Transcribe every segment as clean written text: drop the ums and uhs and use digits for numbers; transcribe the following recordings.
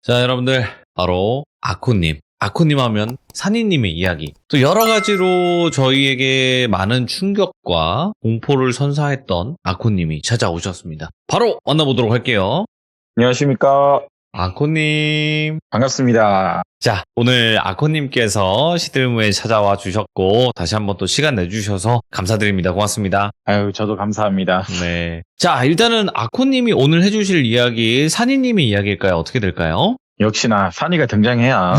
자, 여러분들, 바로 아코님. 아코님 하면 산이님의 이야기. 또 여러 가지로 저희에게 많은 충격과 공포를 선사했던 아코님이 찾아오셨습니다. 바로 만나보도록 할게요. 안녕하십니까. 아코님. 반갑습니다. 자, 오늘 아코님께서 시들무에 찾아와 주셨고, 다시 한번 또 시간 내주셔서 감사드립니다. 고맙습니다. 아유, 저도 감사합니다. 네. 자, 일단은 아코님이 오늘 해주실 이야기, 산이님의 이야기일까요? 어떻게 될까요? 역시나 산이가 등장해야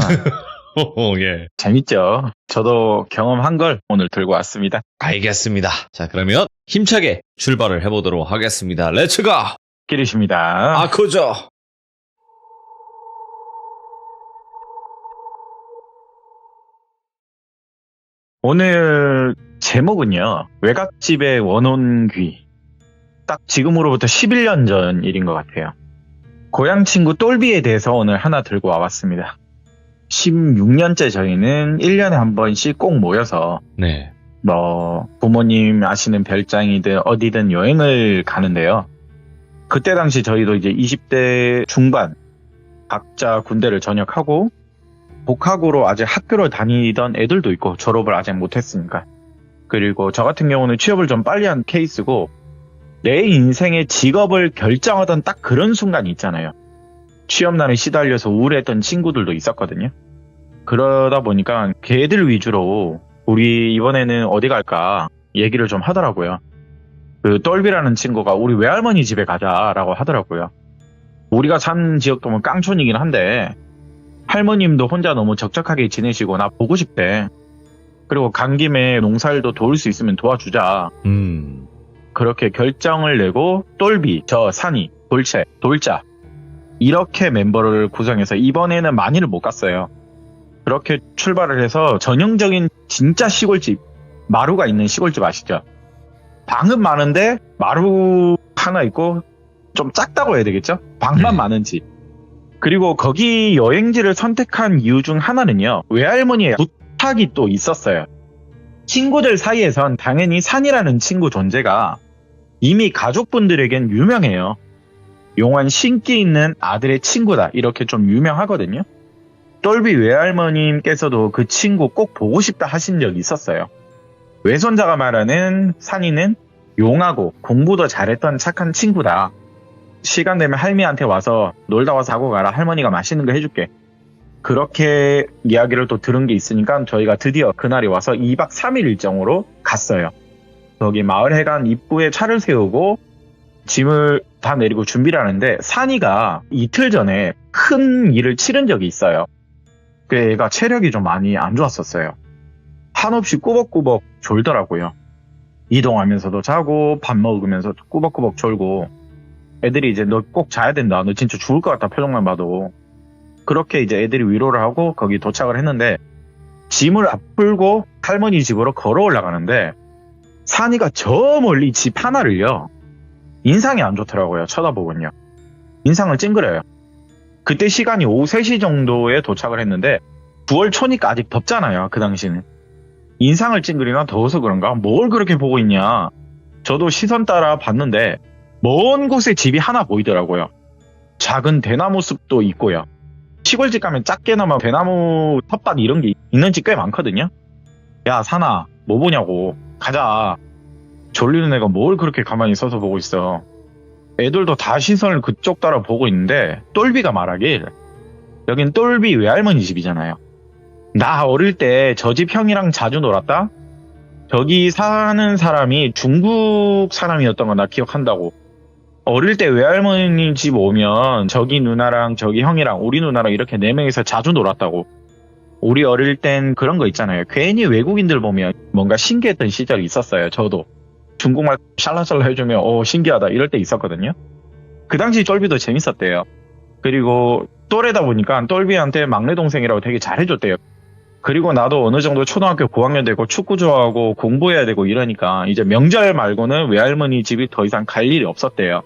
예. 재밌죠. 저도 경험한 걸 오늘 들고 왔습니다. 알겠습니다. 자, 그러면 힘차게 출발을 해보도록 하겠습니다. 렛츠고! 끼리십니다. 아코죠! 오늘 제목은요. 외갓집의 원혼귀. 딱 지금으로부터 11년 전 일인 것 같아요. 고향 친구 똘비에 대해서 오늘 하나 들고 와봤습니다. 16년째 저희는 1년에 한 번씩 꼭 모여서 네. 부모님 아시는 별장이든 어디든 여행을 가는데요. 그때 당시 저희도 이제 20대 중반 각자 군대를 전역하고 복학으로 아직 학교를 다니던 애들도 있고 졸업을 아직 못했으니까. 그리고 저 같은 경우는 취업을 좀 빨리 한 케이스고 내 인생의 직업을 결정하던 딱 그런 순간이 있잖아요. 취업난에 시달려서 우울했던 친구들도 있었거든요. 그러다 보니까 걔들 위주로 우리 이번에는 어디 갈까 얘기를 좀 하더라고요. 그 똘비라는 친구가 우리 외할머니 집에 가자라고 하더라고요. 우리가 산 지역도 뭐 깡촌이긴 한데 할머님도 혼자 너무 적적하게 지내시고 나 보고 싶대. 그리고 간 김에 농사일도 도울 수 있으면 도와주자. 그렇게 결정을 내고 똘비, 저 산이, 돌채, 돌자 이렇게 멤버를 구성해서 이번에는 많이를 못 갔어요. 그렇게 출발을 해서 전형적인 진짜 시골집, 마루가 있는 시골집 아시죠? 방은 많은데 마루 하나 있고 좀 작다고 해야 되겠죠? 방만 많은 집. 그리고 거기 여행지를 선택한 이유 중 하나는요. 외할머니의 부탁이 또 있었어요. 친구들 사이에선 당연히 산이라는 친구 존재가 이미 가족분들에겐 유명해요. 용한 신기 있는 아들의 친구다 이렇게 좀 유명하거든요. 똘비 외할머님께서도 그 친구 꼭 보고 싶다 하신 적이 있었어요. 외손자가 말하는 산이는 용하고 공부도 잘했던 착한 친구다. 시간 되면 할미한테 와서 놀다 와서 하고 가라. 할머니가 맛있는 거 해줄게. 그렇게 이야기를 또 들은 게 있으니까 저희가 드디어 그날이 와서 2박 3일 일정으로 갔어요. 거기 마을회관 입구에 차를 세우고 짐을 다 내리고 준비를 하는데 산이가 이틀 전에 큰 일을 치른 적이 있어요. 그 애가 체력이 좀 많이 안 좋았었어요. 한없이 꾸벅꾸벅 졸더라고요. 이동하면서도 자고 밥 먹으면서 꾸벅꾸벅 졸고 애들이 이제 너 꼭 자야 된다. 너 진짜 죽을 것 같다. 표정만 봐도. 그렇게 이제 애들이 위로를 하고 거기 도착을 했는데 짐을 앞풀고 할머니 집으로 걸어 올라가는데 산이가 저 멀리 집 하나를요. 인상이 안 좋더라고요. 쳐다보군요. 인상을 찡그려요. 그때 시간이 오후 3시 정도에 도착을 했는데 9월 초니까 아직 덥잖아요. 그 당시는. 인상을 찡그리나 더워서 그런가? 뭘 그렇게 보고 있냐. 저도 시선 따라 봤는데 먼 곳에 집이 하나 보이더라고요. 작은 대나무 숲도 있고요. 시골집 가면 작게나마 대나무 텃밭 이런 게 있는 집 꽤 많거든요. 야 산아 뭐 보냐고. 가자. 졸리는 애가 뭘 그렇게 가만히 서서 보고 있어. 애들도 다 시선을 그쪽 따라 보고 있는데 똘비가 말하길 여긴 똘비 외할머니 집이잖아요. 나 어릴 때 저 집 형이랑 자주 놀았다. 저기 사는 사람이 중국 사람이었던 거 나 기억한다고. 어릴 때 외할머니 집 오면 저기 누나랑 저기 형이랑 우리 누나랑 이렇게 4명이서 자주 놀았다고. 우리 어릴 땐 그런 거 있잖아요. 괜히 외국인들 보면 뭔가 신기했던 시절이 있었어요. 저도 중국말 샬라샬라 해주면 신기하다 이럴 때 있었거든요. 그 당시 똘비도 재밌었대요. 그리고 또래다 보니까 똘비한테 막내 동생이라고 되게 잘해줬대요. 그리고 나도 어느 정도 초등학교 고학년 되고 축구 좋아하고 공부해야 되고 이러니까 이제 명절 말고는 외할머니 집이 더 이상 갈 일이 없었대요.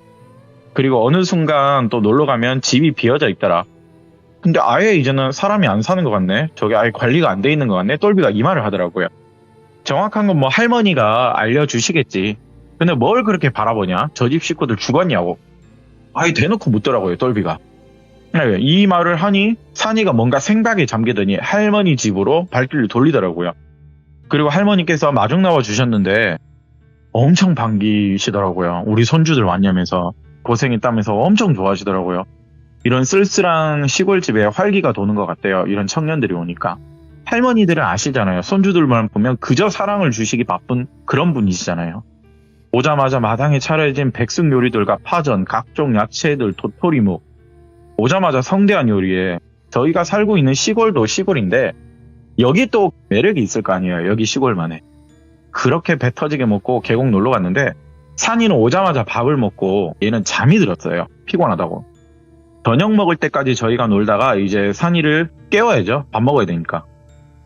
그리고 어느 순간 또 놀러 가면 집이 비어져 있더라. 근데 아예 이제는 사람이 안 사는 것 같네. 저게 아예 관리가 안 돼 있는 것 같네. 똘비가 이 말을 하더라고요. 정확한 건 뭐 할머니가 알려주시겠지. 근데 뭘 그렇게 바라보냐? 저 집 식구들 죽었냐고. 아예 대놓고 묻더라고요. 똘비가. 네, 이 말을 하니 산이가 뭔가 생각에 잠기더니 할머니 집으로 발길을 돌리더라고요. 그리고 할머니께서 마중 나와 주셨는데 엄청 반기시더라고요. 우리 손주들 왔냐면서 고생했다면서 엄청 좋아하시더라고요. 이런 쓸쓸한 시골집에 활기가 도는 것 같대요. 이런 청년들이 오니까. 할머니들은 아시잖아요. 손주들만 보면 그저 사랑을 주시기 바쁜 그런 분이시잖아요. 오자마자 마당에 차려진 백숙 요리들과 파전, 각종 야채들, 도토리묵. 오자마자 성대한 요리에 저희가 살고 있는 시골도 시골인데 여기 또 매력이 있을 거 아니에요. 여기 시골만에. 그렇게 배 터지게 먹고 계곡 놀러 갔는데 산이는 오자마자 밥을 먹고 얘는 잠이 들었어요. 피곤하다고. 저녁 먹을 때까지 저희가 놀다가 이제 산이를 깨워야죠. 밥 먹어야 되니까.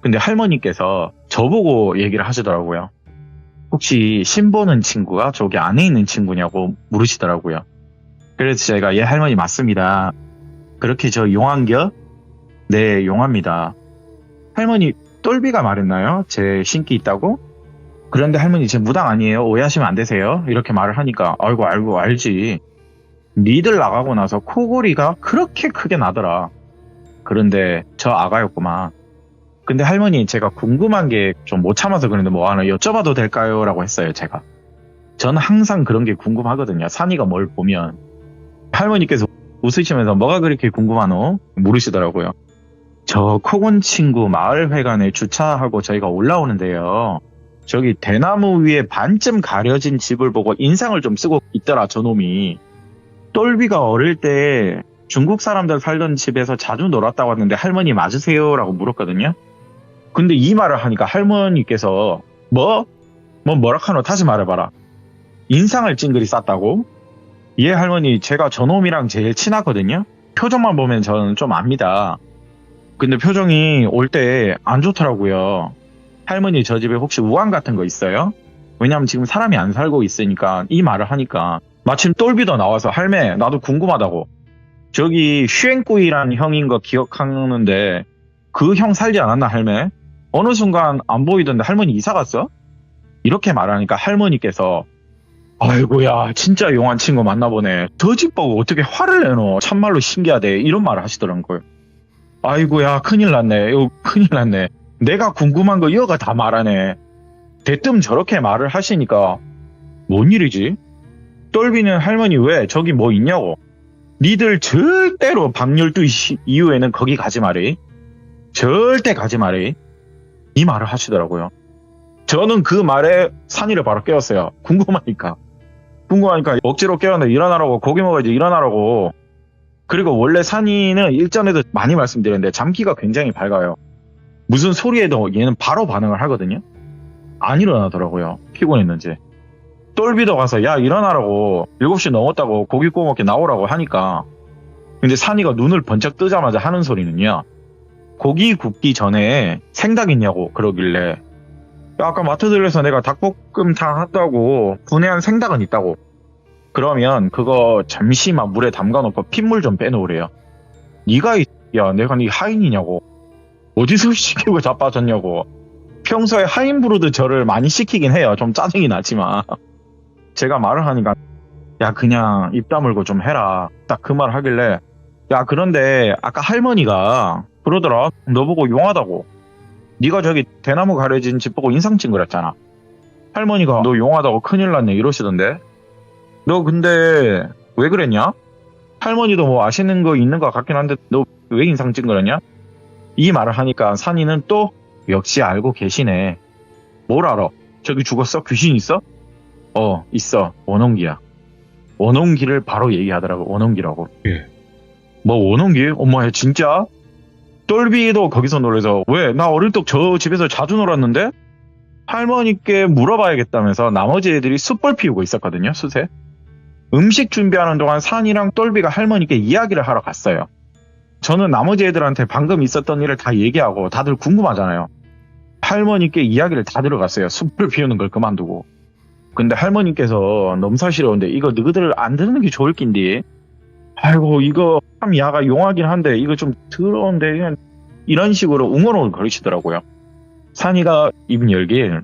근데 할머니께서 저보고 얘기를 하시더라고요. 혹시 신보는 친구가 저기 안에 있는 친구냐고 물으시더라고요. 그래서 제가 예 할머니 맞습니다. 그렇게 저 용한겨? 네 용합니다. 할머니 똘비가 말했나요? 제 신기 있다고? 그런데 할머니 제 무당 아니에요. 오해하시면 안 되세요. 이렇게 말을 하니까 아이고 알고 알지. 니들 나가고 나서 코골이가 그렇게 크게 나더라. 그런데 저 아가였구만. 근데 할머니 제가 궁금한 게 좀 못 참아서 그런데 뭐 하나 여쭤봐도 될까요? 라고 했어요 제가. 저는 항상 그런 게 궁금하거든요. 산이가 뭘 보면. 할머니께서 웃으시면서 뭐가 그렇게 궁금하노? 물으시더라고요. 저 코곤 친구 마을회관에 주차하고 저희가 올라오는데요. 저기 대나무 위에 반쯤 가려진 집을 보고 인상을 좀 쓰고 있더라 저놈이. 똘비가 어릴 때 중국 사람들 살던 집에서 자주 놀았다고 하는데 할머니 맞으세요? 라고 물었거든요. 근데 이 말을 하니까 할머니께서 뭐라카노 다시 말해봐라. 인상을 찡그리 쌌다고? 예 할머니 제가 저놈이랑 제일 친하거든요. 표정만 보면 저는 좀 압니다. 근데 표정이 올 때 안 좋더라고요. 할머니 저 집에 혹시 우한 같은 거 있어요? 왜냐면 지금 사람이 안 살고 있으니까 이 말을 하니까 마침 똘비도 나와서 할매 나도 궁금하다고. 저기 슈엔꾸이란 형인 거 기억하는데 그 형 살지 않았나 할매? 어느 순간 안 보이던데 할머니 이사 갔어? 이렇게 말하니까 할머니께서 아이고야 진짜 용한 친구 만나보네. 저 집 보고 어떻게 화를 내노. 참말로 신기하대. 이런 말을 하시더라고요. 아이고야 큰일 났네. 큰일 났네. 내가 궁금한 거 이어가 다 말하네. 대뜸 저렇게 말을 하시니까 뭔 일이지? 똘비는 할머니 왜 저기 뭐 있냐고. 니들 절대로 밤 12시 이후에는 거기 가지 말이. 절대 가지 말이. 이 말을 하시더라고요. 저는 그 말에 산이를 바로 깨웠어요. 궁금하니까 억지로 깨웠는데 일어나라고. 고기 먹어야지 일어나라고. 그리고 원래 산이는 일전에도 많이 말씀드렸는데 잠기가 굉장히 밝아요. 무슨 소리에도 얘는 바로 반응을 하거든요. 안 일어나더라고요. 피곤했는지. 똘비도 가서 야 일어나라고 7시 넘었다고 고기 구워 먹게 나오라고 하니까 근데 산이가 눈을 번쩍 뜨자마자 하는 소리는요. 고기 굽기 전에 생닭 있냐고 그러길래 야, 아까 마트 들려서 내가 닭볶음탕 한다고 분해한 생닭은 있다고. 그러면 그거 잠시만 물에 담가놓고 핏물 좀 빼놓으래요. 야 내가 네 하인이냐고. 어디서 시키고 자빠졌냐고. 평소에 하인 부르듯 저를 많이 시키긴 해요. 좀 짜증이 나지만 제가 말을 하니까 야 그냥 입 다물고 좀 해라. 딱 그 말 하길래 야 그런데 아까 할머니가 그러더라. 너 보고 용하다고. 네가 저기 대나무 가려진 집 보고 인상 찡그렸잖아. 할머니가 너 용하다고 큰일 났네 이러시던데. 너 근데 왜 그랬냐? 할머니도 뭐 아시는 거 있는 것 같긴 한데 너 왜 인상 찡그렸냐? 이 말을 하니까 산이는 또 역시 알고 계시네. 뭘 알아? 저기 죽었어? 귀신 있어? 있어. 원혼기야. 원혼기를 바로 얘기하더라고. 원혼기라고. 예. 뭐 원혼기? 엄마야 진짜? 똘비도 거기서 놀라서 왜? 나 어릴 적 저 집에서 자주 놀았는데? 할머니께 물어봐야겠다면서 나머지 애들이 숯불 피우고 있었거든요. 숯에. 음식 준비하는 동안 산이랑 똘비가 할머니께 이야기를 하러 갔어요. 저는 나머지 애들한테 방금 있었던 일을 다 얘기하고 다들 궁금하잖아요. 할머니께 이야기를 다 들어갔어요. 숯불 피우는 걸 그만두고. 근데 할머니께서 넘사시러운데 이거 너희들 안 듣는 게 좋을 낀디. 아이고 이거 참 야가 용하긴 한데 이거 좀 더러운데 그냥 이런 식으로 웅얼웅얼 거리시더라고요. 산이가 입 열길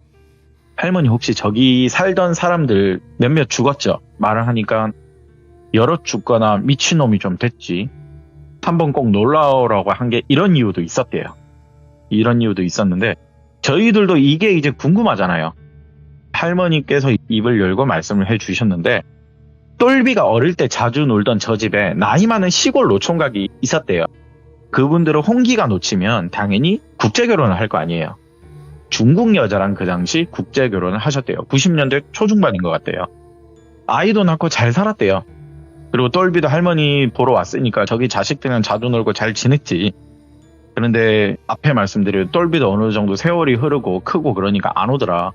할머니 혹시 저기 살던 사람들 몇몇 죽었죠? 말을 하니까 여럿 죽거나 미친놈이 좀 됐지. 한번 꼭 놀라오라고 한 게 이런 이유도 있었대요. 이런 이유도 있었는데 저희들도 이게 이제 궁금하잖아요. 할머니께서 입을 열고 말씀을 해주셨는데 똘비가 어릴 때 자주 놀던 저 집에 나이 많은 시골 노총각이 있었대요. 그분들은 홍기가 놓치면 당연히 국제결혼을 할 거 아니에요. 중국 여자랑 그 당시 국제결혼을 하셨대요. 90년대 초중반인 것 같대요. 아이도 낳고 잘 살았대요. 그리고 똘비도 할머니 보러 왔으니까 저기 자식들이랑 자주 놀고 잘 지냈지. 그런데 앞에 말씀드린 똘비도 어느 정도 세월이 흐르고 크고 그러니까 안 오더라.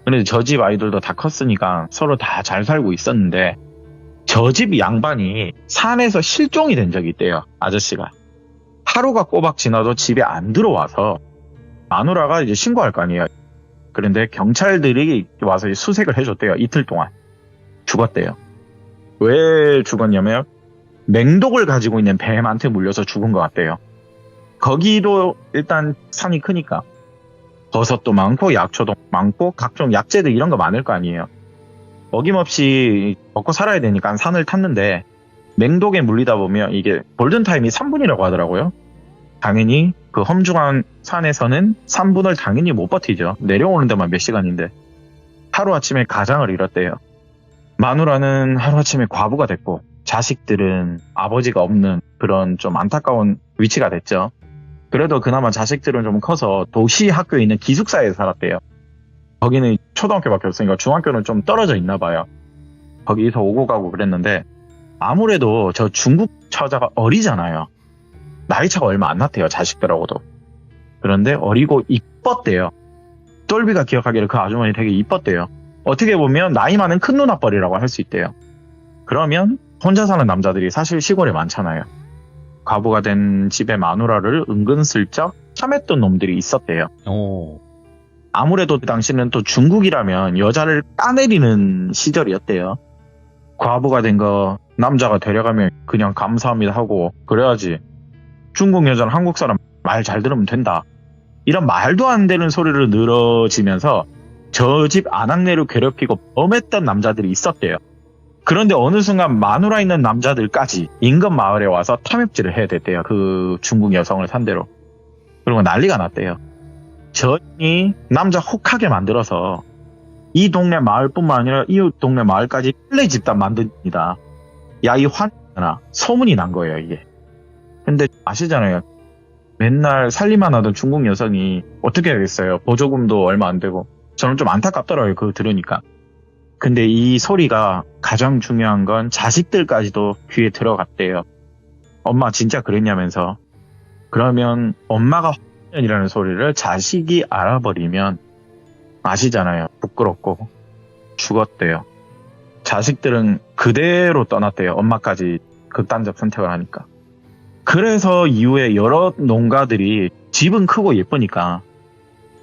그런데 저 집 아이들도 다 컸으니까 서로 다 잘 살고 있었는데 저 집 양반이 산에서 실종이 된 적이 있대요. 아저씨가. 하루가 꼬박 지나도 집에 안 들어와서 마누라가 이제 신고할 거 아니에요. 그런데 경찰들이 와서 수색을 해줬대요. 이틀 동안. 죽었대요. 왜 죽었냐면 맹독을 가지고 있는 뱀한테 물려서 죽은 것 같대요. 거기도 일단 산이 크니까 버섯도 많고 약초도 많고 각종 약재들 이런 거 많을 거 아니에요. 어김없이 먹고 살아야 되니까 산을 탔는데 맹독에 물리다 보면 이게 골든타임이 3분이라고 하더라고요. 당연히 그 험중한 산에서는 3분을 당연히 못 버티죠. 내려오는 데만 몇 시간인데. 하루아침에 가장을 잃었대요. 마누라는 하루아침에 과부가 됐고 자식들은 아버지가 없는 그런 좀 안타까운 위치가 됐죠. 그래도 그나마 자식들은 좀 커서 도시 학교에 있는 기숙사에 살았대요. 거기는 초등학교밖에 없으니까 중학교는 좀 떨어져 있나 봐요. 거기서 오고 가고 그랬는데 아무래도 저 중국 처자가 어리잖아요. 나이 차가 얼마 안 났대요. 자식들하고도. 그런데 어리고 이뻤대요. 똘비가 기억하기를 그 아주머니 되게 이뻤대요. 어떻게 보면 나이 많은 큰 누나뻘이라고 할 수 있대요. 그러면 혼자 사는 남자들이 사실 시골에 많잖아요. 과부가 된 집의 마누라를 은근슬쩍 참했던 놈들이 있었대요. 오. 아무래도 그 당시는 또 중국이라면 여자를 까내리는 시절이었대요. 과부가 된 거 남자가 데려가면 그냥 감사합니다 하고 그래야지. 중국 여자는 한국 사람 말 잘 들으면 된다. 이런 말도 안 되는 소리를 늘어지면서 저 집 아낙네를 괴롭히고 범했던 남자들이 있었대요. 그런데 어느 순간 마누라 있는 남자들까지 인근 마을에 와서 탐욕질을 해야 됐대요. 그 중국 여성을 상대로. 그리고 난리가 났대요. 저이 남자 혹하게 만들어서 이 동네 마을뿐만 아니라 이웃 동네 마을까지 플레이 집단 만듭니다. 야, 이 환나 소문이 난 거예요, 이게. 근데 아시잖아요. 맨날 살림만 하던 중국 여성이 어떻게 하겠어요. 보조금도 얼마 안 되고. 저는 좀 안타깝더라고요, 그거 들으니까. 근데 이 소리가 가장 중요한 건 자식들까지도 귀에 들어갔대요. 엄마 진짜 그랬냐면서. 그러면 엄마가 이라는 소리를 자식이 알아버리면 아시잖아요. 부끄럽고 죽었대요. 자식들은 그대로 떠났대요. 엄마까지 극단적 선택을 하니까. 그래서 이후에 여러 농가들이 집은 크고 예쁘니까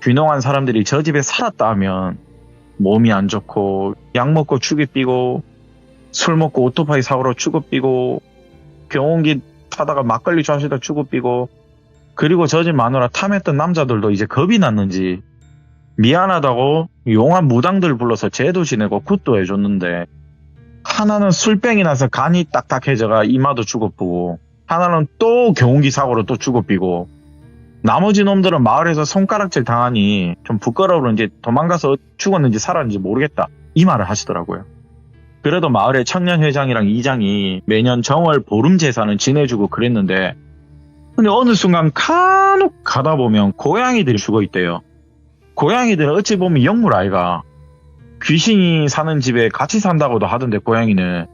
귀농한 사람들이 저 집에 살았다 하면 몸이 안 좋고 약 먹고 축이 삐고 술 먹고 오토바이 사고로 축을 삐고 경운기 타다가 막걸리 좌시다 축을 삐고 그리고 저 집 마누라 탐했던 남자들도 이제 겁이 났는지 미안하다고 용한 무당들 불러서 제도 지내고 굿도 해줬는데 하나는 술병이 나서 간이 딱딱해져가 이마도 죽어쁘고 하나는 또 경운기 사고로 또 죽어삐고 나머지 놈들은 마을에서 손가락질 당하니 좀 부끄러우는지 도망가서 죽었는지 살았는지 모르겠다 이 말을 하시더라고요. 그래도 마을의 청년회장이랑 이장이 매년 정월 보름 제사는 지내주고 그랬는데 근데 어느 순간 간혹 가다 보면 고양이들이 죽어있대요. 고양이들은 어찌 보면 영물 아이가 귀신이 사는 집에 같이 산다고도 하던데 고양이는.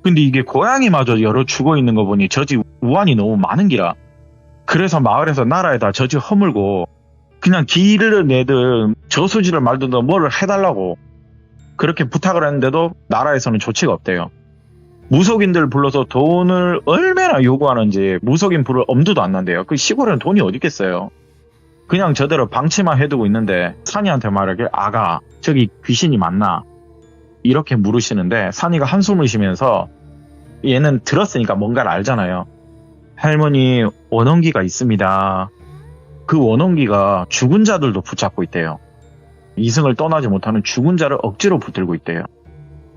근데 이게 고양이마저 여러 죽어있는 거 보니 저 집 우환이 너무 많은 기라. 그래서 마을에서 나라에다 저 집 허물고 그냥 길을 내든 저수지를 말든 뭐를 해달라고 그렇게 부탁을 했는데도 나라에서는 조치가 없대요. 무속인들 불러서 돈을 얼마나 요구하는지 무속인 부를 엄두도 안 난대요. 그 시골에는 돈이 어디 있겠어요. 그냥 저대로 방치만 해두고 있는데 산이한테 말하길 아가 저기 귀신이 맞나 이렇게 물으시는데 산이가 한숨을 쉬면서 얘는 들었으니까 뭔가를 알잖아요. 할머니 원혼기가 있습니다. 그 원혼기가 죽은 자들도 붙잡고 있대요. 이승을 떠나지 못하는 죽은 자를 억지로 붙들고 있대요.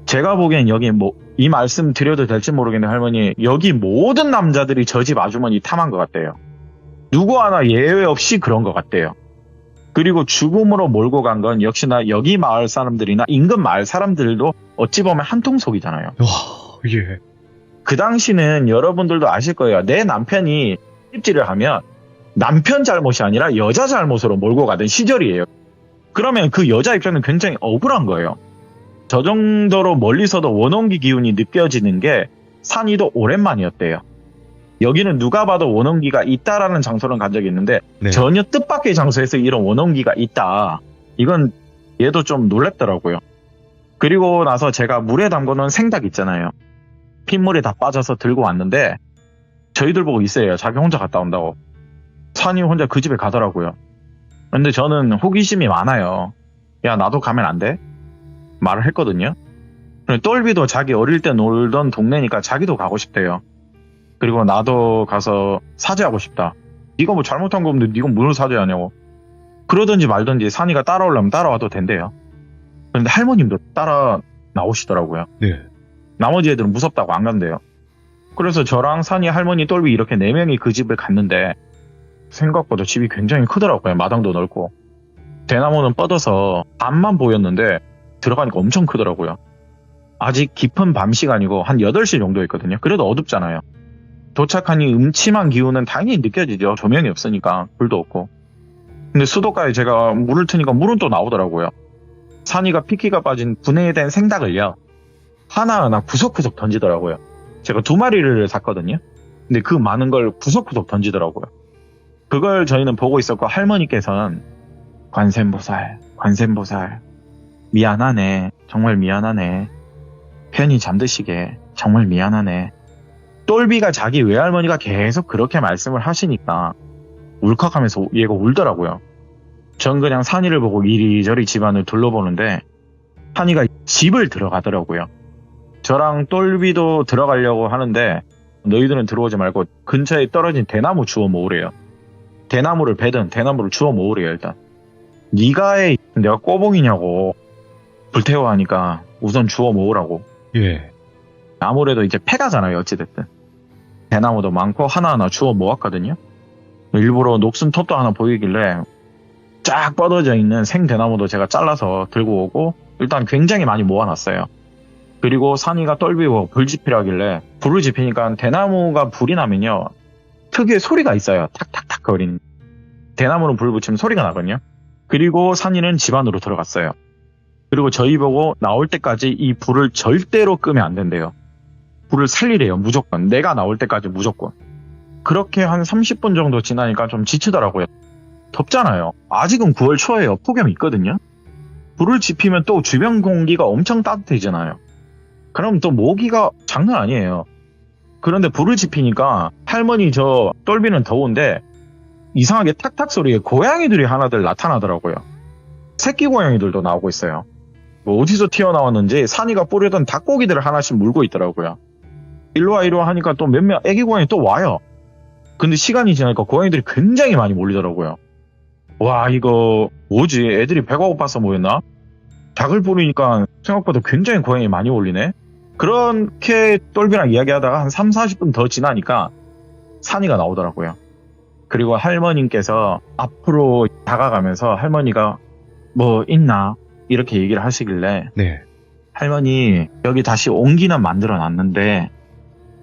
제가 보기엔 여기 뭐 이 말씀 드려도 될지 모르겠는데 할머니, 여기 모든 남자들이 저 집 아주머니 탐한 것 같대요. 누구 하나 예외 없이 그런 것 같대요. 그리고 죽음으로 몰고 간 건 역시나 여기 마을 사람들이나 인근 마을 사람들도 어찌 보면 한통속이잖아요. 와, 예. 그 당시는 여러분들도 아실 거예요. 내 남편이 찝질을 하면 남편 잘못이 아니라 여자 잘못으로 몰고 가던 시절이에요. 그러면 그 여자 입장은 굉장히 억울한 거예요. 저 정도로 멀리서도 원혼기 기운이 느껴지는 게 산이도 오랜만이었대요. 여기는 누가 봐도 원혼기가 있다라는 장소는 간 적이 있는데 네. 전혀 뜻밖의 장소에서 이런 원혼기가 있다. 이건 얘도 좀 놀랬더라고요. 그리고 나서 제가 물에 담궈놓은 생닭 있잖아요. 핏물이 다 빠져서 들고 왔는데 저희들 보고 있어요. 자기 혼자 갔다 온다고. 산이 혼자 그 집에 가더라고요. 근데 저는 호기심이 많아요. 야, 나도 가면 안 돼? 말을 했거든요. 똘비도 자기 어릴 때 놀던 동네니까 자기도 가고 싶대요. 그리고 나도 가서 사죄하고 싶다. 네가 뭐 잘못한 거 없는데 네가 뭘 사죄하냐고. 그러든지 말든지 산이가 따라오려면 따라와도 된대요. 그런데 할머님도 따라 나오시더라고요. 네. 나머지 애들은 무섭다고 안 간대요. 그래서 저랑 산이, 할머니, 똘비 이렇게 4명이 그 집을 갔는데 생각보다 집이 굉장히 크더라고요. 마당도 넓고. 대나무는 뻗어서 앞만 보였는데 들어가니까 엄청 크더라고요. 아직 깊은 밤 시간이고 한 8시 정도였거든요. 그래도 어둡잖아요. 도착하니 음침한 기운은 당연히 느껴지죠. 조명이 없으니까. 불도 없고. 근데 수도가에 제가 물을 트니까 물은 또 나오더라고요. 산이가 피키가 빠진 분해된 생닭을요, 하나하나 구석구석 던지더라고요. 제가 2마리를 샀거든요. 근데 그 많은 걸 구석구석 던지더라고요. 그걸 저희는 보고 있었고, 할머니께서는 관세음보살, 관세음보살, 미안하네, 정말 미안하네, 편히 잠드시게 정말 미안하네. 똘비가 자기 외할머니가 계속 그렇게 말씀을 하시니까 울컥하면서 얘가 울더라고요. 전 그냥 산이를 보고 이리저리 집안을 둘러보는데 산이가 집을 들어가더라고요. 저랑 똘비도 들어가려고 하는데 너희들은 들어오지 말고 근처에 떨어진 대나무 주워 모으래요. 대나무를 베든 대나무를 주워 모으래요. 일단 네가 해, 내가 꼬봉이냐고. 불태워 하니까 우선 주워 모으라고. 예. 아무래도 이제 폐가잖아요. 어찌됐든 대나무도 많고 하나하나 주워 모았거든요. 일부러 녹슨 톱도 하나 보이길래 쫙 뻗어져 있는 생대나무도 제가 잘라서 들고 오고 일단 굉장히 많이 모아놨어요. 그리고 산이가 똘비고 불 지피라길래 불을 지피니까 대나무가 불이 나면요, 특유의 소리가 있어요. 탁탁탁 거리는. 대나무는 불 붙이면 소리가 나거든요. 그리고 산이는 집 안으로 들어갔어요. 그리고 저희 보고 나올 때까지 이 불을 절대로 끄면 안 된대요. 불을 살리래요. 무조건. 내가 나올 때까지 무조건. 그렇게 한 30분 정도 지나니까 좀 지치더라고요. 덥잖아요. 아직은 9월 초예요. 폭염이 있거든요. 불을 지피면 또 주변 공기가 엄청 따뜻해지잖아요. 그럼 또 모기가 장난 아니에요. 그런데 불을 지피니까 할머니 저 똘비는 더운데 이상하게 탁탁 소리에 고양이들이 하나들 나타나더라고요. 새끼 고양이들도 나오고 있어요. 뭐 어디서 튀어나왔는지 산이가 뿌리던 닭고기들을 하나씩 물고 있더라고요. 일로와 이리와 하니까 또 몇몇 애기 고양이 또 와요. 근데 시간이 지나니까 고양이들이 굉장히 많이 몰리더라고요. 와, 이거 뭐지? 애들이 배가 고파서 모였나? 닭을 뿌리니까 생각보다 굉장히 고양이 많이 올리네? 그렇게 똘비랑 이야기하다가 한 30-40분 더 지나니까 산이가 나오더라고요. 그리고 할머님께서 앞으로 다가가면서 할머니가 뭐 있나? 이렇게 얘기를 하시길래, 네. 할머니 여기 다시 온기는 만들어 놨는데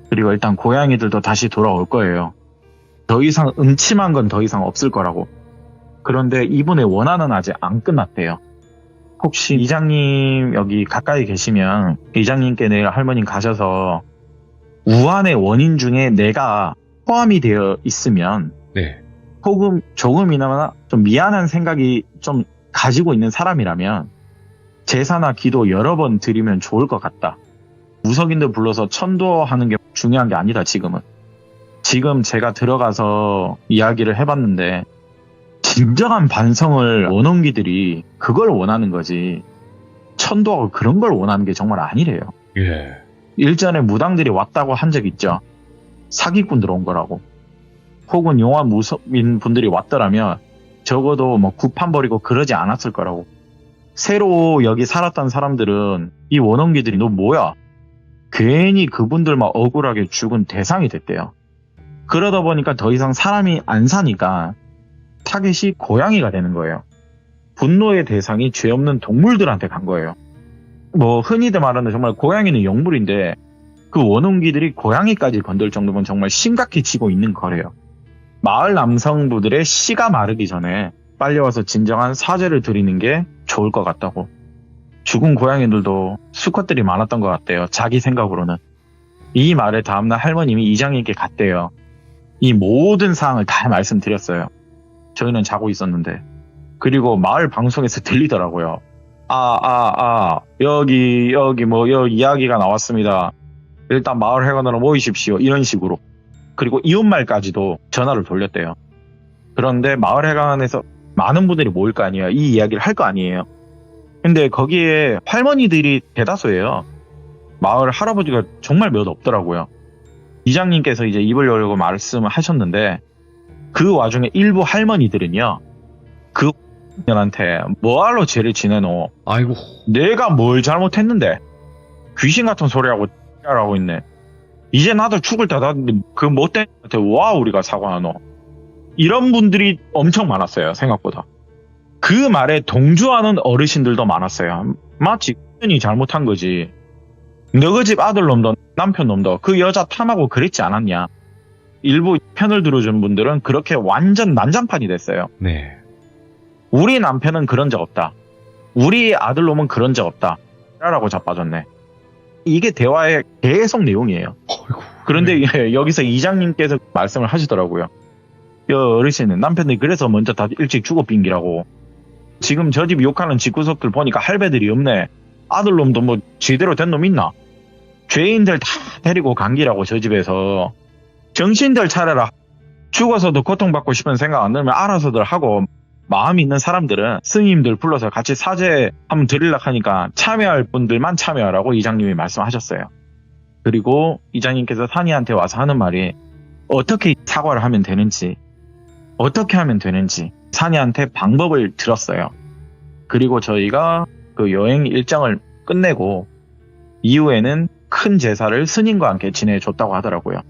그리고 일단 고양이들도 다시 돌아올 거예요. 더 이상 음침한 건 더 이상 없을 거라고. 그런데 이분의 원한은 아직 안 끝났대요. 혹시 이장님 여기 가까이 계시면 이장님께 내일 할머님 가셔서 우환의 원인 중에 내가 포함이 되어 있으면, 네. 혹은 조금이나마 좀 미안한 생각이 좀 가지고 있는 사람이라면 제사나 기도 여러 번 드리면 좋을 것 같다. 무속인들 불러서 천도하는 게 중요한 게 아니다. 지금 제가 들어가서 이야기를 해봤는데 진정한 반성을 원혼기들이 그걸 원하는 거지, 천도하고 그런 걸 원하는 게 정말 아니래요. 예. 일전에 무당들이 왔다고 한 적 있죠. 사기꾼들 온 거라고. 혹은 용화 무속인 분들이 왔더라면 적어도 뭐 구판 버리고 그러지 않았을 거라고. 새로 여기 살았던 사람들은 이 원혼기들이 너 뭐야? 괜히 그분들만 억울하게 죽은 대상이 됐대요. 그러다 보니까 더 이상 사람이 안 사니까 타겟이 고양이가 되는 거예요. 분노의 대상이 죄 없는 동물들한테 간 거예요. 뭐 흔히들 말하는 정말 고양이는 영물인데 그 원혼기들이 고양이까지 건들 정도면 정말 심각해지고 있는 거래요. 마을 남성부들의 씨가 마르기 전에 빨리 와서 진정한 사죄를 드리는 게 좋을 것 같다고. 죽은 고양이들도 수컷들이 많았던 것 같대요. 자기 생각으로는. 이 말에 다음날 할머님이 이장님께 갔대요. 이 모든 사항을 다 말씀드렸어요. 저희는 자고 있었는데. 그리고 마을 방송에서 들리더라고요. 여기 이야기가 나왔습니다. 일단 마을 회관으로 모이십시오. 이런 식으로. 그리고 이웃말까지도 전화를 돌렸대요. 그런데 마을 회관에서 많은 분들이 모일 거 아니에요. 이 이야기를 할 거 아니에요. 근데 거기에 할머니들이 대다수예요. 마을 할아버지가 정말 몇 없더라고요. 이장님께서 이제 입을 열고 말씀을 하셨는데 그 와중에 일부 할머니들은요. 그 년한테 뭐하러 죄를 지내노. 아이고. 내가 뭘 잘못했는데 귀신 같은 소리하고 하고 있네. 이제 나도 죽을 때다 그 못된 한테 와 우리가 사과하노. 이런 분들이 엄청 많았어요. 생각보다. 그 말에 동조하는 어르신들도 많았어요. 마치 이 잘못한 거지. 너희 집 아들놈도 남편놈도 그 여자 탐하고 그랬지 않았냐. 일부 편을 들어준 분들은 그렇게 완전 난장판이 됐어요. 네. 우리 남편은 그런 적 없다. 우리 아들놈은 그런 적 없다. 라고 자빠졌네. 이게 대화의 계속 내용이에요. 어이구. 그런데 네. 여기서 이장님께서 말씀을 하시더라고요. 어르신은 남편이 그래서 먼저 다 일찍 죽어 빙기라고. 지금 저 집 욕하는 집구석들 보니까 할배들이 없네. 아들놈도 뭐 제대로 된 놈 있나? 죄인들 다 데리고 간기라고 저 집에서. 정신들 차려라. 죽어서도 고통받고 싶은 생각 안 들면 알아서들 하고 마음 있는 사람들은 스님들 불러서 같이 사죄 한번 드리려고 하니까 참여할 분들만 참여하라고 이장님이 말씀하셨어요. 그리고 이장님께서 산이한테 와서 하는 말이 어떻게 사과를 하면 되는지 어떻게 하면 되는지 산이한테 방법을 들었어요. 그리고 저희가 그 여행 일정을 끝내고 이후에는 큰 제사를 스님과 함께 지내줬다고 하더라고요.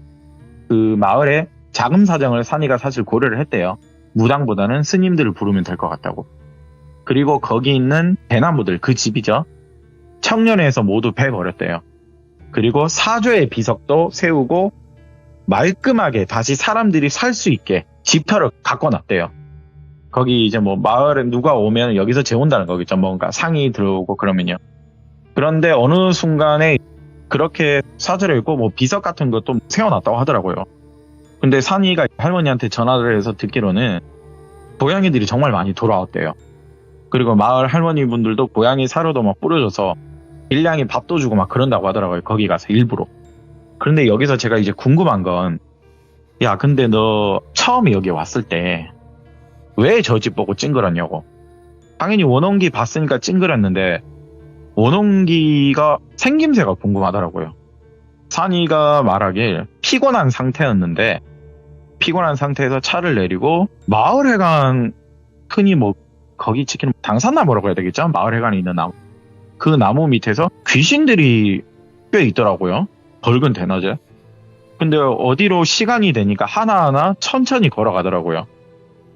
그 마을에 자금 사정을 산이가 사실 고려를 했대요. 무당보다는 스님들을 부르면 될 것 같다고. 그리고 거기 있는 대나무들, 그 집이죠. 청년회에서 모두 베버렸대요. 그리고 사조의 비석도 세우고 말끔하게 다시 사람들이 살 수 있게 집터를 가꿔놨대요. 거기 이제 뭐 마을에 누가 오면 여기서 재운다는 거겠죠. 뭔가 상이 들어오고 그러면요. 그런데 어느 순간에 그렇게 사조를 읽고 뭐 비석 같은 것도 세워놨다고 하더라고요. 근데 산이가 할머니한테 전화를 해서 듣기로는 고양이들이 정말 많이 돌아왔대요. 그리고 마을 할머니 분들도 고양이 사료도 막 뿌려줘서 일량이 밥도 주고 막 그런다고 하더라고요. 거기 가서 일부러. 그런데 여기서 제가 이제 궁금한 건, 야 근데 너 처음에 여기 왔을 때 왜 저 집 보고 찡그렸냐고. 당연히 원혼기 봤으니까 찡그렸는데 원혼기가 생김새가 궁금하더라고요. 산이가 말하길 피곤한 상태였는데 피곤한 상태에서 차를 내리고 마을회관, 흔히 뭐 거기 지키는 당산나무라고 해야 되겠죠? 마을회관에 있는 나무. 그 나무 밑에서 귀신들이 꽤 있더라고요. 붉은 대낮에. 근데 어디로 시간이 되니까 하나하나 천천히 걸어가더라고요.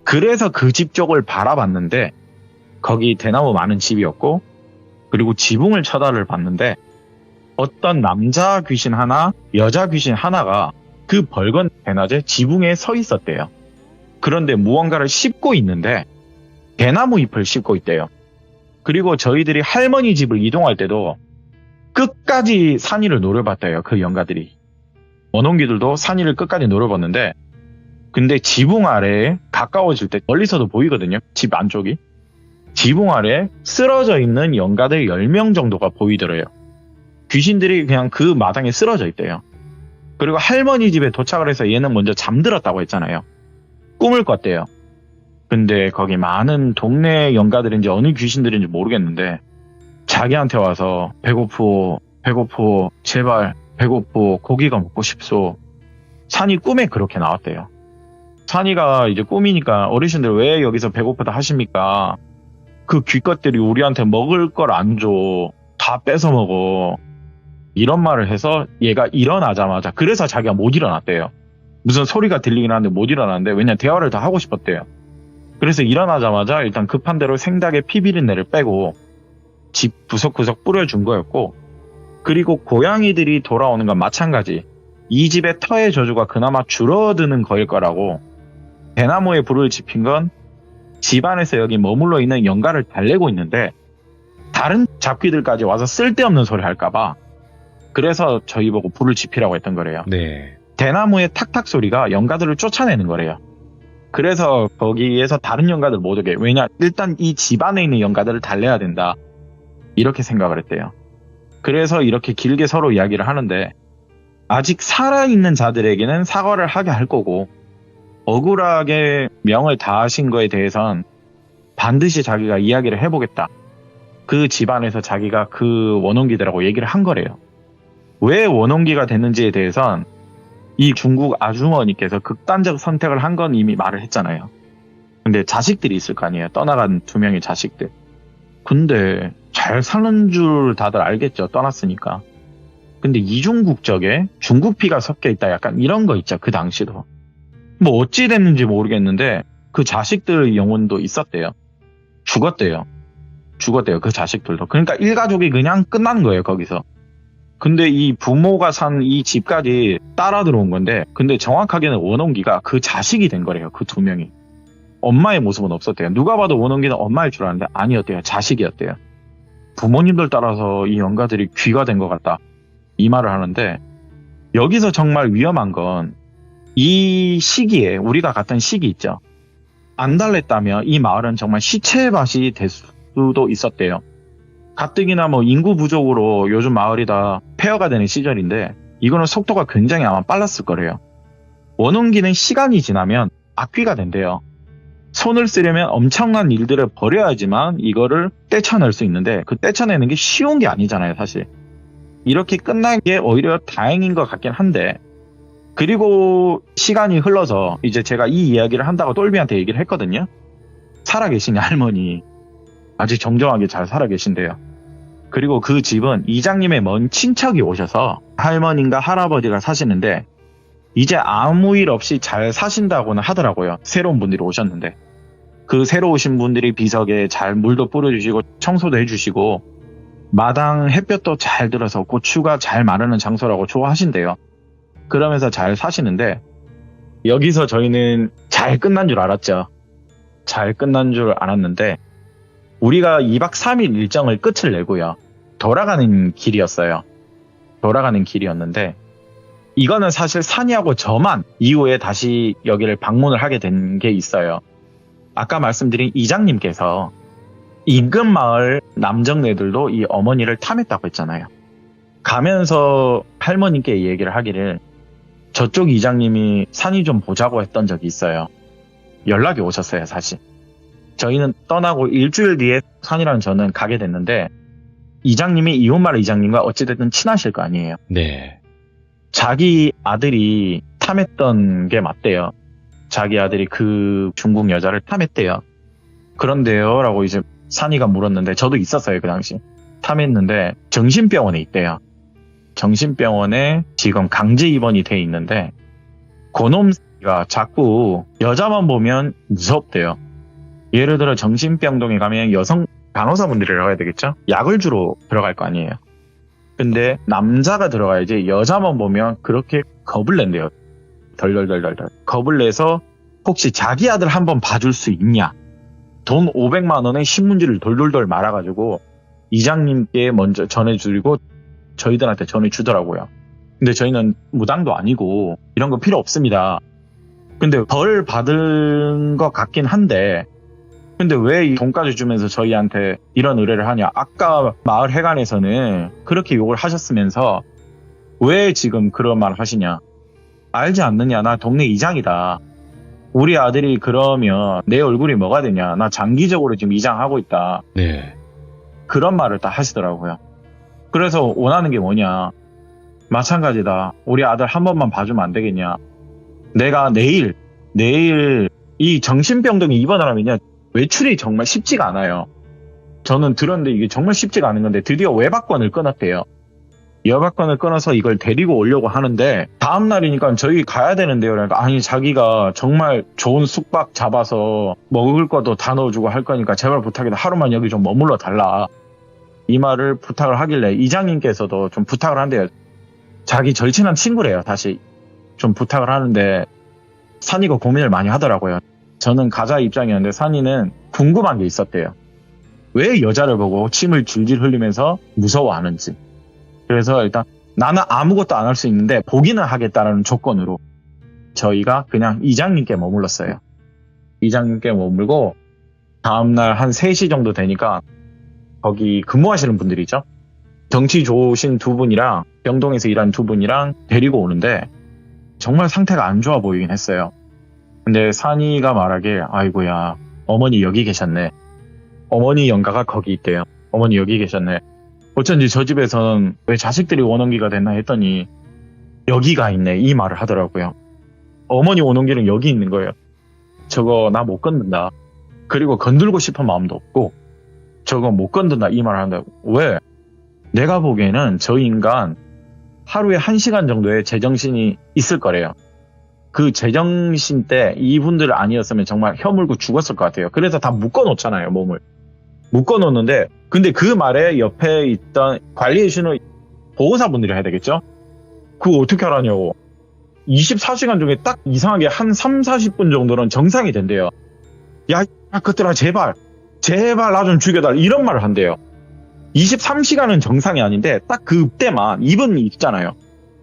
그래서 그 집 쪽을 바라봤는데 거기 대나무 많은 집이었고, 그리고 지붕을 쳐다를 봤는데 어떤 남자 귀신 하나, 여자 귀신 하나가 그 벌건 대낮에 지붕에 서 있었대요. 그런데 무언가를 씹고 있는데 대나무 잎을 씹고 있대요. 그리고 저희들이 할머니 집을 이동할 때도 끝까지 산이를 노려봤대요. 그 영가들이. 원혼기들도 산이를 끝까지 노려봤는데, 근데 지붕 아래에 가까워질 때 멀리서도 보이거든요. 집 안쪽이. 지붕 아래에 쓰러져 있는 영가들 10명 정도가 보이더래요. 귀신들이 그냥 그 마당에 쓰러져 있대요. 그리고 할머니 집에 도착을 해서 얘는 먼저 잠들었다고 했잖아요. 꿈을 꿨대요. 근데 거기 많은 동네 영가들인지 어느 귀신들인지 모르겠는데 자기한테 와서 배고프 제발 배고프 고기가 먹고 싶소. 산이 꿈에 그렇게 나왔대요. 산이가 이제 꿈이니까 어르신들 왜 여기서 배고프다 하십니까? 그 귀것들이 우리한테 먹을 걸 안 줘. 다 뺏어 먹어. 이런 말을 해서 얘가 일어나자마자, 그래서 자기가 못 일어났대요. 무슨 소리가 들리긴 하는데 못 일어났는데, 왜냐면 대화를 더 하고 싶었대요. 그래서 일어나자마자 일단 급한 대로 생닭에 피비린내를 빼고 집 구석구석 뿌려준 거였고, 그리고 고양이들이 돌아오는 건 마찬가지. 이 집의 터의 저주가 그나마 줄어드는 거일 거라고, 대나무에 불을 지핀 건 집안에서 여기 머물러 있는 영가를 달래고 있는데 다른 잡귀들까지 와서 쓸데없는 소리 할까봐, 그래서 저희 보고 불을 지피라고 했던 거래요. 네. 대나무의 탁탁 소리가 영가들을 쫓아내는 거래요. 그래서 거기에서 다른 영가들 못 오게, 왜냐, 일단 이 집안에 있는 영가들을 달래야 된다, 이렇게 생각을 했대요. 그래서 이렇게 길게 서로 이야기를 하는데, 아직 살아있는 자들에게는 사과를 하게 할 거고, 억울하게 명을 다하신 거에 대해선 반드시 자기가 이야기를 해보겠다. 그 집안에서 자기가 그 원혼기들하고 얘기를 한 거래요. 왜 원혼기가 됐는지에 대해선 이 중국 아주머니께서 극단적 선택을 한 건 이미 말을 했잖아요. 근데 자식들이 있을 거 아니에요. 떠나간 2명의 자식들. 근데 잘 사는 줄 다들 알겠죠. 떠났으니까. 근데 이중국적에 중국 피가 섞여 있다, 약간 이런 거 있죠. 그 당시도. 뭐 어찌 됐는지 모르겠는데 그 자식들 영혼도 있었대요. 죽었대요. 그 자식들도. 그러니까 일가족이 그냥 끝난 거예요, 거기서. 근데 이 부모가 산 이 집까지 따라 들어온 건데, 근데 정확하게는 원혼기가 그 자식이 된 거래요. 그 2명이. 엄마의 모습은 없었대요. 누가 봐도 원혼기는 엄마일 줄 알았는데 아니었대요. 자식이었대요. 부모님들 따라서 이 영가들이 귀가 된 것 같다, 이 말을 하는데, 여기서 정말 위험한 건 이 시기에, 우리가 갔던 시기 있죠. 안 달랬다면 이 마을은 정말 시체밭이 될 수도 있었대요. 가뜩이나 뭐 인구 부족으로 요즘 마을이 다 폐허가 되는 시절인데, 이거는 속도가 굉장히 아마 빨랐을 거래요. 원혼기는 시간이 지나면 악귀가 된대요. 손을 쓰려면 엄청난 일들을 벌여야지만 이거를 떼쳐낼 수 있는데, 그 떼쳐내는 게 쉬운 게 아니잖아요, 사실. 이렇게 끝난 게 오히려 다행인 것 같긴 한데, 그리고 시간이 흘러서 이제 제가 이 이야기를 한다고 똘비한테 얘기를 했거든요. 살아계신 할머니 아직 정정하게 잘 살아계신대요. 그리고 그 집은 이장님의 먼 친척이 오셔서 할머니인가 할아버지가 사시는데, 이제 아무 일 없이 잘 사신다고는 하더라고요. 새로운 분들이 오셨는데, 그 새로 오신 분들이 비석에 잘 물도 뿌려주시고 청소도 해주시고, 마당 햇볕도 잘 들어서 고추가 잘 마르는 장소라고 좋아하신대요. 그러면서 잘 사시는데, 여기서 저희는 잘 끝난 줄 알았죠. 잘 끝난 줄 알았는데, 우리가 2박 3일 일정을 끝을 내고요. 돌아가는 길이었는데, 이거는 사실 산이하고 저만 이후에 다시 여기를 방문을 하게 된 게 있어요. 아까 말씀드린 이장님께서 인근 마을 남정네들도 이 어머니를 탐했다고 했잖아요. 가면서 할머니께 얘기를 하기를, 저쪽 이장님이 산이 좀 보자고 했던 적이 있어요. 연락이 오셨어요, 사실. 저희는 떠나고 일주일 뒤에 산이랑 저는 가게 됐는데, 이장님이 이웃마을 이장님과 어찌됐든 친하실 거 아니에요. 네. 자기 아들이 탐했던 게 맞대요. 자기 아들이 그 중국 여자를 탐했대요. 그런데요? 라고 이제 산이가 물었는데, 저도 있었어요, 그 당시. 탐했는데 정신병원에 있대요. 정신병원에 지금 강제 입원이 돼 있는데, 그놈가 자꾸 여자만 보면 무섭대요. 예를 들어 정신병동에 가면 여성 간호사분들이라고 해야 되겠죠? 약을 주러 들어갈 거 아니에요. 근데 남자가 들어가야지 여자만 보면 그렇게 겁을 낸대요. 덜덜덜덜 겁을 내서 혹시 자기 아들 한번 봐줄 수 있냐, 돈 500만 원에 신문지를 돌돌돌 말아가지고 이장님께 먼저 전해주고 저희들한테 전해주더라고요. 근데 저희는 무당도 아니고 이런 거 필요 없습니다. 근데 벌 받은 것 같긴 한데, 근데 왜 이 돈까지 주면서 저희한테 이런 의뢰를 하냐. 아까 마을 회관에서는 그렇게 욕을 하셨으면서 왜 지금 그런 말을 하시냐. 알지 않느냐, 나 동네 이장이다. 우리 아들이 그러면 내 얼굴이 뭐가 되냐, 나 장기적으로 지금 이장하고 있다. 네. 그런 말을 다 하시더라고요. 그래서 원하는 게 뭐냐, 마찬가지다. 우리 아들 한 번만 봐주면 안 되겠냐. 내가 내일 이 정신병동에 입원을 하면요, 외출이 정말 쉽지가 않아요. 저는 들었는데 이게 정말 쉽지가 않은 건데 드디어 외박권을 끊었대요. 여박권을 끊어서 이걸 데리고 오려고 하는데 다음 날이니까 저희 가야 되는데요. 그러니까 아니 자기가 정말 좋은 숙박 잡아서 먹을 것도 다 넣어주고 할 거니까 제발 부탁이다. 하루만 여기 좀 머물러 달라. 이 말을 부탁을 하길래 이장님께서도 좀 부탁을 한대요. 자기 절친한 친구래요. 다시 좀 부탁을 하는데 산이가 고민을 많이 하더라고요. 저는 가자 입장이었는데 산이는 궁금한 게 있었대요. 왜 여자를 보고 침을 줄줄 흘리면서 무서워하는지. 그래서 일단 나는 아무것도 안 할 수 있는데 보기는 하겠다라는 조건으로 저희가 그냥 이장님께 머물렀어요. 이장님께 머물고 다음날 한 3시 정도 되니까 거기 근무하시는 분들이죠. 덩치 좋으신 두 분이랑 병동에서 일하는 두 분이랑 데리고 오는데 정말 상태가 안 좋아 보이긴 했어요. 근데 산이가 말하길 아이고야 어머니 여기 계셨네. 어머니 영가가 거기 있대요. 어머니 여기 계셨네. 어쩐지 저 집에서는 왜 자식들이 원혼기가 됐나 했더니 여기가 있네 이 말을 하더라고요. 어머니 원혼기는 여기 있는 거예요. 저거 나 못 건든다. 그리고 건들고 싶은 마음도 없고 저거 못 건든다 이 말을 한다고. 왜? 내가 보기에는 저 인간 하루에 1시간 정도의 제정신이 있을 거래요. 그 제정신 때 이분들 아니었으면 정말 혀물고 죽었을 것 같아요. 그래서 다 묶어놓잖아요 몸을. 묶어놓는데 근데 그 말에 옆에 있던 관리해주는 보호사분들이 해야 되겠죠? 그거 어떻게 하라냐고. 24시간 중에 딱 이상하게 한 3, 40분 정도는 정상이 된대요. 야 그것들아 제발 나 좀 죽여달라 이런 말을 한대요. 23시간은 정상이 아닌데 딱 그때만 이분이 있잖아요.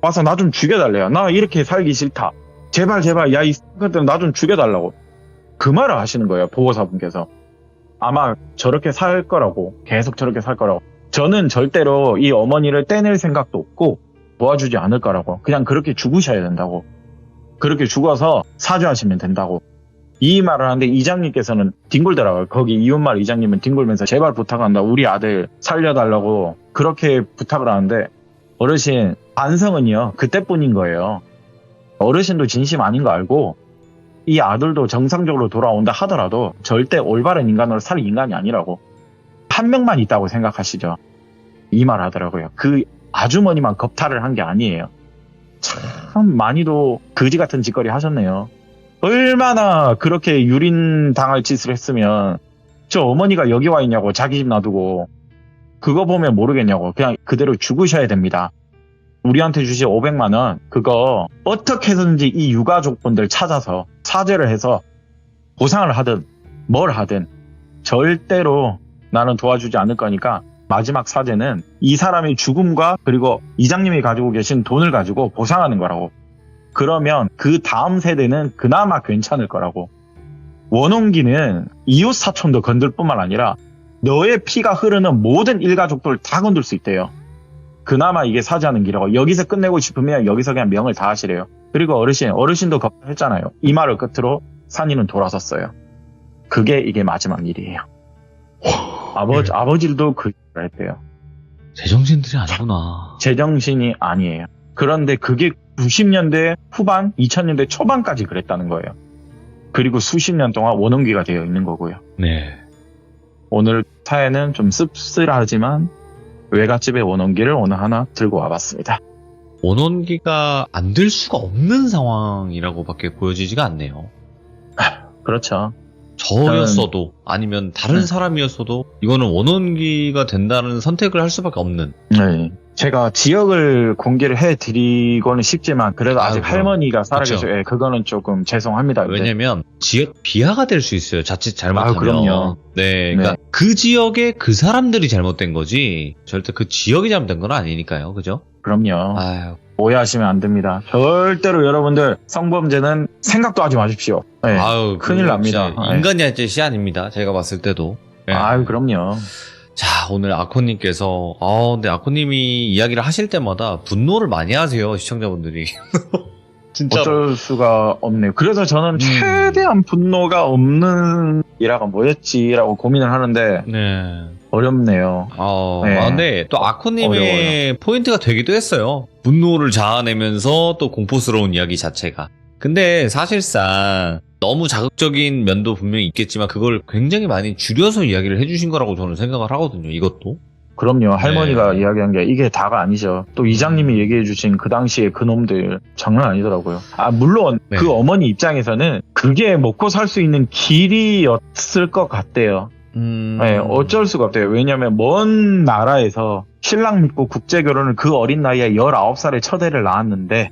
와서 나 좀 죽여달래요. 나 이렇게 살기 싫다. 제발 야 이 것들 나 좀 죽여달라고. 그 말을 하시는 거예요 보호사분께서. 아마 저렇게 살 거라고 계속 저렇게 살 거라고. 저는 절대로 이 어머니를 떼낼 생각도 없고 도와주지 않을 거라고. 그냥 그렇게 죽으셔야 된다고. 그렇게 죽어서 사죄하시면 된다고. 이 말을 하는데 이장님께서는 뒹굴더라고요. 거기 이웃마을 이장님은 뒹굴면서 제발 부탁한다. 우리 아들 살려달라고 그렇게 부탁을 하는데 어르신 반성은요 그때뿐인 거예요. 어르신도 진심 아닌 거 알고 이 아들도 정상적으로 돌아온다 하더라도 절대 올바른 인간으로 살 인간이 아니라고. 한 명만 있다고 생각하시죠. 이 말 하더라고요. 그 아주머니만 겁탈을 한 게 아니에요. 참 많이도 거지 같은 짓거리 하셨네요. 얼마나 그렇게 유린당할 짓을 했으면 저 어머니가 여기 와 있냐고 자기 집 놔두고. 그거 보면 모르겠냐고. 그냥 그대로 죽으셔야 됩니다. 우리한테 주신 500만 원 그거 어떻게 해서든지 이 유가족분들 찾아서 사죄를 해서 보상을 하든 뭘 하든 절대로 나는 도와주지 않을 거니까 마지막 사죄는 이 사람의 죽음과 그리고 이장님이 가지고 계신 돈을 가지고 보상하는 거라고. 그러면 그 다음 세대는 그나마 괜찮을 거라고. 원혼기는 이웃 사촌도 건들 뿐만 아니라 너의 피가 흐르는 모든 일가족들 다 건들 수 있대요. 그나마 이게 사죄하는 길이라고. 여기서 끝내고 싶으면 여기서 그냥 명을 다 하시래요. 그리고 어르신도 걱정했잖아요. 이 말을 끝으로 산이는 돌아섰어요. 그게 이게 마지막 일이에요. 아버지도 그 일을 했대요. 제정신들이 아니구나. 제정신이 아니에요. 그런데 그게 90년대 후반, 2000년대 초반까지 그랬다는 거예요. 그리고 수십 년 동안 원혼기가 되어 있는 거고요. 네. 오늘 사연은 좀 씁쓸하지만 외갓집의 원혼기를 오늘 하나 들고 와봤습니다. 원혼기가 안 될 수가 없는 상황이라고밖에 보여지지가 않네요. 그렇죠. 저였어도 아니면 다른 사람이었어도 이거는 원혼기가 된다는 선택을 할 수밖에 없는. 네. 제가 지역을 공개를 해드리고는 싶지만 그래도 아직 그럼. 할머니가 살아계셔요. 예, 그거는 조금 죄송합니다. 왜냐면 지역 비하가 될 수 있어요. 자칫 잘못하면. 그럼요. 네, 그러니까 네. 그 지역에 그 사람들이 잘못된 거지 절대 그 지역이 잘못된 건 아니니까요. 그죠? 그럼요. 아유, 오해하시면 안 됩니다. 절대로 여러분들 성범죄는 생각도 하지 마십시오. 네. 아유, 큰일 납니다. 네. 인간이 할 짓이 아닙니다. 제가 봤을 때도. 네. 아유, 그럼요. 자, 오늘 아코님께서, 근데 아코님이 이야기를 하실 때마다 분노를 많이 하세요, 시청자분들이. 진짜. 어쩔 수가 없네요. 그래서 저는 최대한 분노가 없는 이라가 뭐였지라고 고민을 하는데 네. 어렵네요. 네. 근데 또 아코님의 어려워요. 포인트가 되기도 했어요. 분노를 자아내면서 또 공포스러운 이야기 자체가. 근데 사실상 너무 자극적인 면도 분명히 있겠지만 그걸 굉장히 많이 줄여서 이야기를 해주신 거라고 저는 생각을 하거든요, 이것도. 그럼요. 할머니가 네. 이야기한 게 이게 다가 아니죠. 또 이장님이 얘기해 주신 그 당시에 그 놈들 장난 아니더라고요. 물론 네. 그 어머니 입장에서는 그게 먹고 살 수 있는 길이었을 것 같대요. 네, 어쩔 수가 없대요. 왜냐면 먼 나라에서 신랑 믿고 국제 결혼을 그 어린 나이에 19살에 첫애를 낳았는데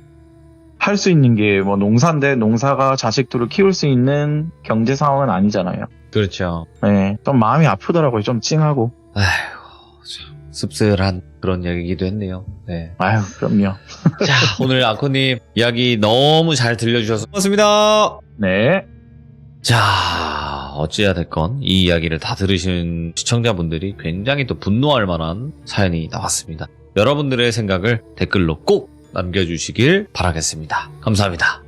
할 수 있는 게 뭐 농사인데 농사가 자식들을 키울 수 있는 경제 상황은 아니잖아요. 그렇죠. 네, 좀 마음이 아프더라고요. 좀 찡하고. 아휴, 참 씁쓸한 그런 얘기기도 했네요. 네. 아유, 그럼요. 자, 오늘 아코님 이야기 너무 잘 들려주셔서 고맙습니다. 네. 자, 어찌해야 됐건 이 이야기를 다 들으신 시청자분들이 굉장히 또 분노할 만한 사연이 나왔습니다. 여러분들의 생각을 댓글로 꼭 남겨주시길 바라겠습니다. 감사합니다.